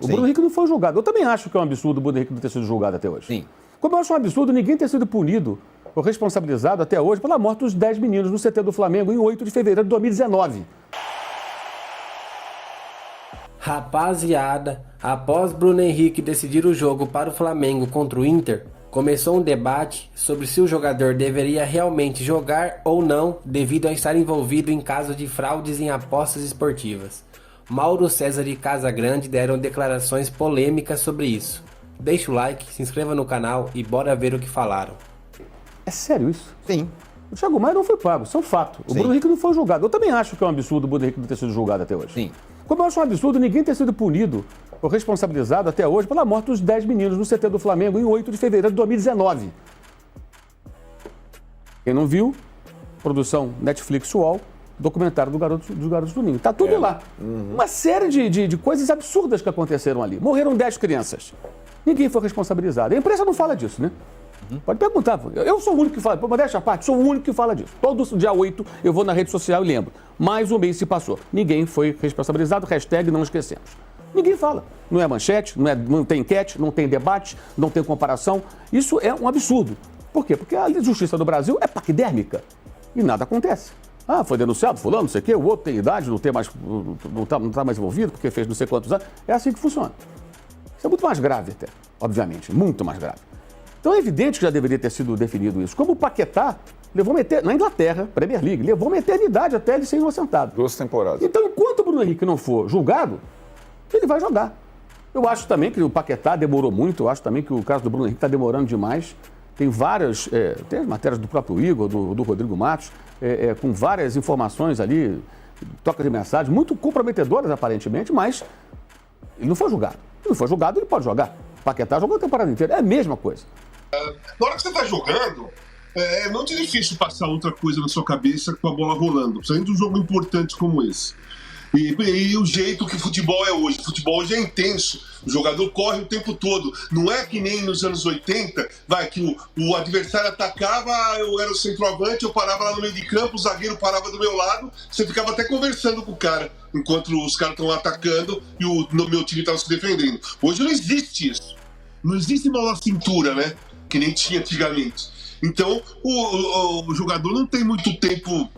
O Bruno Henrique não foi julgado. Eu também acho que é um absurdo o Bruno Henrique não ter sido julgado até hoje. Sim. Como eu acho um absurdo ninguém ter sido punido ou responsabilizado até hoje pela morte dos 10 meninos no CT do Flamengo em 8 de fevereiro de 2019. Rapaziada, após Bruno Henrique decidir o jogo para o Flamengo contra o Inter, começou um debate sobre se o jogador deveria realmente jogar ou não devido a estar envolvido em caso de fraudes em apostas esportivas. Mauro César e Casagrande deram declarações polêmicas sobre isso. Deixa o like, se inscreva no canal e bora ver o que falaram. É sério isso? Sim. O Thiago Maia não foi pago, isso é um fato. O Bruno Henrique não foi julgado. Eu também acho que é um absurdo o Bruno Henrique não ter sido julgado até hoje. Sim. Como eu acho um absurdo ninguém ter sido punido ou responsabilizado até hoje pela morte dos 10 meninos no CT do Flamengo em 8 de fevereiro de 2019. Quem não viu, produção Netflix UOL, documentário dos Garotos do Ninho. Tá tudo lá. Uma série de coisas absurdas que aconteceram ali. Morreram 10 crianças. Ninguém foi responsabilizado. A imprensa não fala disso, né? Pode perguntar. Eu sou o único que fala. Modéstia à parte, sou o único que fala disso. Todo dia 8 eu vou na rede social e lembro. Mais um mês se passou. Ninguém foi responsabilizado. Hashtag não esquecemos. Ninguém fala. Não é manchete, não tem enquete, não tem debate, não tem comparação. Isso é um absurdo. Por quê? Porque a justiça do Brasil é paquidérmica. E nada acontece. Ah, foi denunciado, fulano, não sei o quê, o outro tem idade, não tá mais envolvido, porque fez não sei quantos anos. É assim que funciona. Isso é muito mais grave até, obviamente, muito mais grave. Então é evidente que já deveria ter sido definido isso. Como o Paquetá levou na Inglaterra, Premier League, levou uma eternidade até ele ser inocentado. 2 temporadas. Então, enquanto o Bruno Henrique não for julgado, ele vai jogar. Eu acho também que o Paquetá demorou muito, eu acho também que o caso do Bruno Henrique está demorando demais. Tem várias, tem as matérias do próprio Igor, do Rodrigo Matos, com várias informações ali, troca de mensagem, muito comprometedoras aparentemente, mas ele não foi julgado. Ele não foi julgado, ele pode jogar. O Paquetá jogou a temporada inteira, é a mesma coisa. Na hora que você está jogando, é muito difícil passar outra coisa na sua cabeça com a bola rolando, principalmente um jogo importante como esse. E o jeito que o futebol é hoje. O futebol hoje é intenso. O jogador corre o tempo todo. Não é que nem nos anos 80, que o adversário atacava, eu era o centroavante, eu parava lá no meio de campo, o zagueiro parava do meu lado, você ficava até conversando com o cara, enquanto os caras estão atacando e o meu time estava se defendendo. Hoje não existe isso. Não existe bola na cintura, né? Que nem tinha antigamente. Então, o jogador não tem muito tempo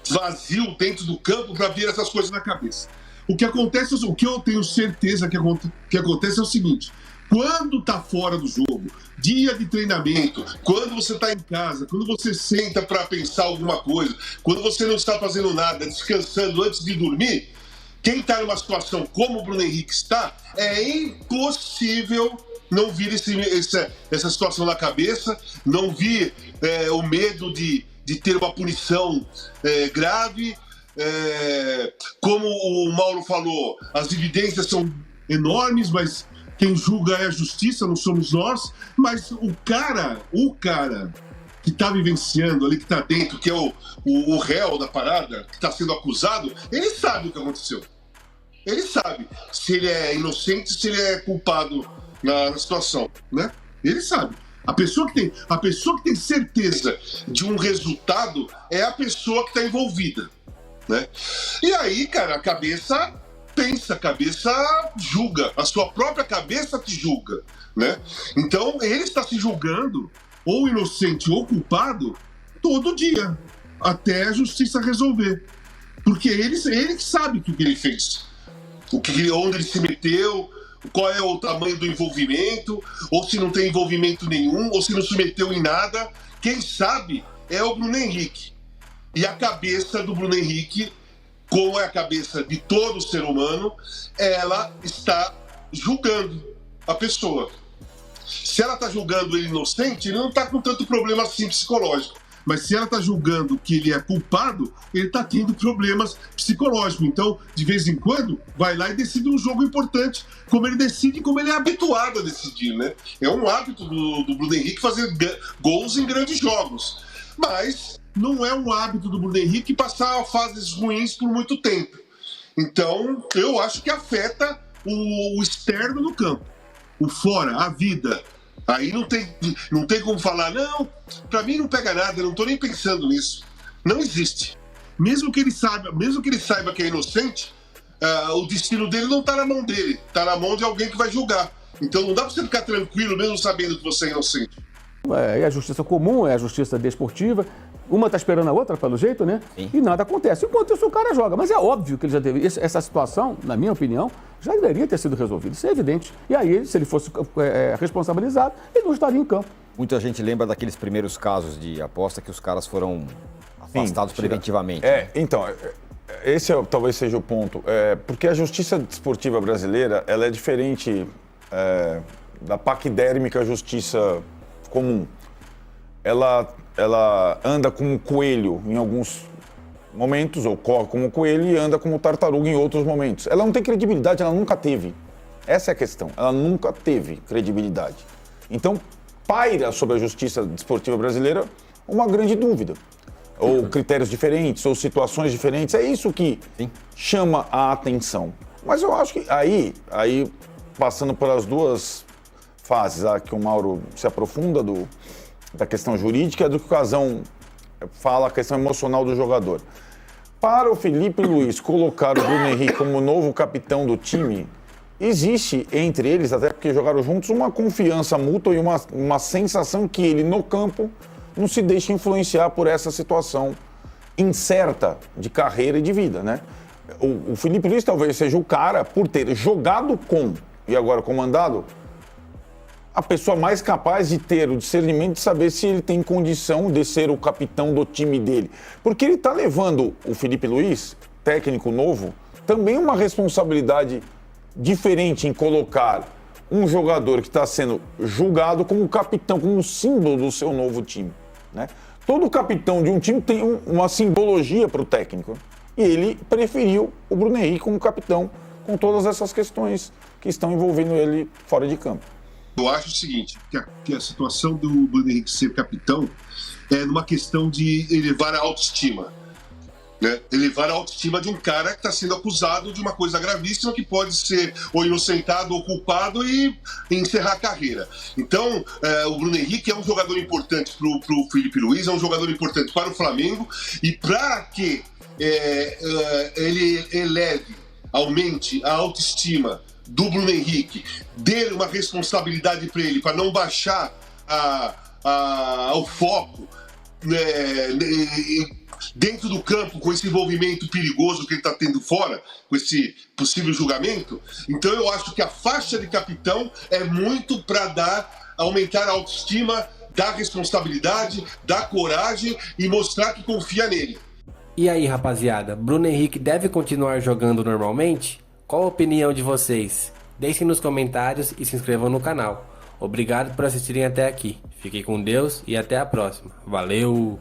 vazio dentro do campo para vir essas coisas na cabeça. O que acontece, o que eu tenho certeza que acontece é o seguinte: quando tá fora do jogo, dia de treinamento, quando você tá em casa, quando você senta para pensar alguma coisa, quando você não está fazendo nada, descansando antes de dormir, quem tá numa situação como o Bruno Henrique está, é impossível não vir essa situação na cabeça, não vir o medo de ter uma punição grave. Como o Mauro falou, as evidências são enormes, mas quem julga é a justiça, não somos nós. Mas o cara que está vivenciando ali, que está dentro, que é o réu da parada, que está sendo acusado, ele sabe o que aconteceu. Ele sabe se ele é inocente, se ele é culpado na situação, né? Ele sabe. A pessoa que tem certeza de um resultado é a pessoa que está envolvida, né? E aí, cara, a cabeça pensa, a cabeça julga, a sua própria cabeça te julga, né? Então, ele está se julgando, ou inocente ou culpado, todo dia, até a justiça resolver. Porque ele que sabe o que ele fez, onde ele se meteu, qual é o tamanho do envolvimento, ou se não tem envolvimento nenhum, ou se não se meteu em nada. Quem sabe é o Bruno Henrique. E a cabeça do Bruno Henrique, como é a cabeça de todo ser humano, ela está julgando a pessoa. Se ela está julgando ele inocente, ele não está com tanto problema assim psicológico. Mas se ela está julgando que ele é culpado, ele está tendo problemas psicológicos. Então, de vez em quando, vai lá e decide um jogo importante, como ele decide, como ele é habituado a decidir, né? É um hábito do Bruno Henrique fazer gols em grandes jogos. Mas não é um hábito do Bruno Henrique passar fases ruins por muito tempo. Então, eu acho que afeta o externo no campo. O fora, a vida. Aí não tem como falar, não, pra mim não pega nada, eu não tô nem pensando nisso. Não existe. Mesmo que ele saiba que é inocente, o destino dele não está na mão dele, está na mão de alguém que vai julgar. Então não dá para você ficar tranquilo mesmo sabendo que você é inocente. É a justiça comum, é a justiça desportiva. Uma está esperando a outra, pelo jeito, né? Sim. E nada acontece. Enquanto isso, o cara joga. Mas é óbvio que ele já teve. Essa situação, na minha opinião, já deveria ter sido resolvida. Isso é evidente. E aí, se ele fosse responsabilizado, ele não estaria em campo. Muita gente lembra daqueles primeiros casos de aposta que os caras foram afastados preventivamente. Então, esse talvez seja o ponto. Porque a justiça desportiva brasileira, ela é diferente da paquidérmica justiça comum. Ela anda como coelho em alguns momentos, ou corre como coelho e anda como tartaruga em outros momentos. Ela não tem credibilidade, ela nunca teve. Essa é a questão, ela nunca teve credibilidade. Então, paira sobre a justiça desportiva brasileira uma grande dúvida. Ou critérios diferentes, ou situações diferentes. É isso que chama a atenção. Mas eu acho que aí passando pelas duas fases, que o Mauro se aprofunda da questão jurídica, do que o Casão fala, a questão emocional do jogador. Para o Felipe Luiz colocar o Bruno Henrique como novo capitão do time, existe entre eles, até porque jogaram juntos, uma confiança mútua e uma sensação que ele, no campo, não se deixa influenciar por essa situação incerta de carreira e de vida, né? O Felipe Luiz talvez seja o cara, por ter jogado com e agora comandado, a pessoa mais capaz de ter o discernimento de saber se ele tem condição de ser o capitão do time dele. Porque ele está levando o Felipe Luiz, técnico novo, também uma responsabilidade diferente em colocar um jogador que está sendo julgado como capitão, como símbolo do seu novo time, né? Todo capitão de um time tem uma simbologia para o técnico. E ele preferiu o Bruno Henrique como capitão, com todas essas questões que estão envolvendo ele fora de campo. Eu acho o seguinte, que a situação do Bruno Henrique ser capitão é numa questão de elevar a autoestima. Né? Elevar a autoestima de um cara que está sendo acusado de uma coisa gravíssima que pode ser ou inocentado ou culpado e encerrar a carreira. Então, o Bruno Henrique é um jogador importante para o Felipe Luiz, é um jogador importante para o Flamengo, e para que ele aumente a autoestima do Bruno Henrique, dê uma responsabilidade para ele, para não baixar o foco, dentro do campo, com esse envolvimento perigoso que ele está tendo fora, com esse possível julgamento. Então eu acho que a faixa de capitão é muito para aumentar a autoestima, dar responsabilidade, dar coragem e mostrar que confia nele. E aí, rapaziada, Bruno Henrique deve continuar jogando normalmente? Qual a opinião de vocês? Deixem nos comentários e se inscrevam no canal. Obrigado por assistirem até aqui. Fiquem com Deus e até a próxima. Valeu!